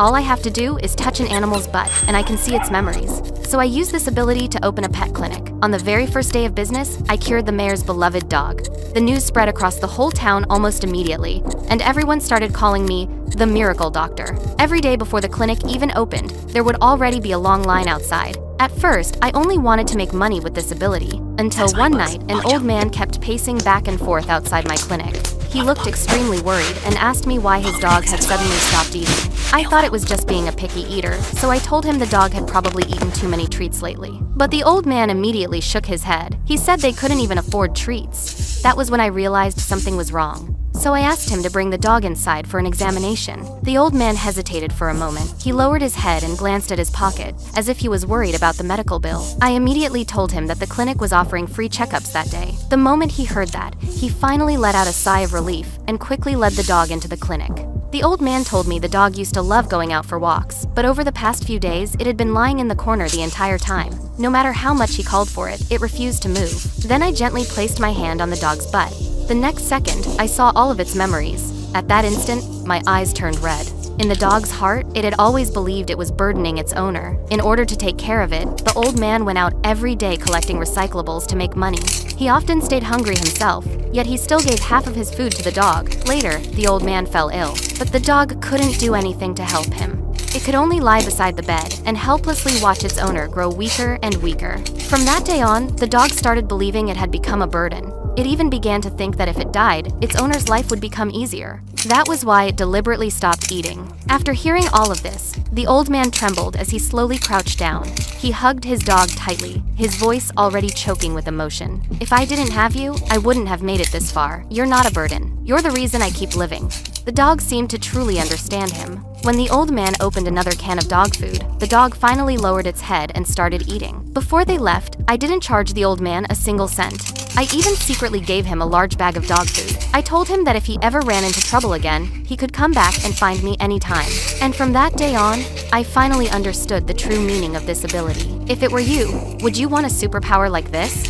All I have to do is touch an animal's butt, and I can see its memories. So I used this ability to open a pet clinic. On the very first day of business, I cured the mayor's beloved dog. The news spread across the whole town almost immediately, and everyone started calling me the Miracle Doctor. Every day before the clinic even opened, there would already be a long line outside. At first, I only wanted to make money with this ability, until one night, an old man kept pacing back and forth outside my clinic. He looked extremely worried and asked me why his dog had suddenly stopped eating. I thought it was just being a picky eater, so I told him the dog had probably eaten too many treats lately. But the old man immediately shook his head. He said they couldn't even afford treats. That was when I realized something was wrong. So I asked him to bring the dog inside for an examination. The old man hesitated for a moment. He lowered his head and glanced at his pocket, as if he was worried about the medical bill. I immediately told him that the clinic was offering free checkups that day. The moment he heard that, he finally let out a sigh of relief and quickly led the dog into the clinic. The old man told me the dog used to love going out for walks, but over the past few days, it had been lying in the corner the entire time. No matter how much he called for it, it refused to move. Then I gently placed my hand on the dog's butt. The next second, I saw all of its memories. At that instant, my eyes turned red. In the dog's heart, it had always believed it was burdening its owner. In order to take care of it, the old man went out every day collecting recyclables to make money. He often stayed hungry himself, yet he still gave half of his food to the dog. Later, the old man fell ill, but the dog couldn't do anything to help him. It could only lie beside the bed and helplessly watch its owner grow weaker and weaker. From that day on, the dog started believing it had become a burden. It even began to think that if it died, its owner's life would become easier. That was why it deliberately stopped eating. After hearing all of this, the old man trembled as he slowly crouched down. He hugged his dog tightly, his voice already choking with emotion. "If I didn't have you, I wouldn't have made it this far. You're not a burden. You're the reason I keep living." The dog seemed to truly understand him. When the old man opened another can of dog food, the dog finally lowered its head and started eating. Before they left, I didn't charge the old man a single cent. I even secretly gave him a large bag of dog food. I told him that if he ever ran into trouble again, he could come back and find me anytime. And from that day on, I finally understood the true meaning of this ability. If it were you, would you want a superpower like this?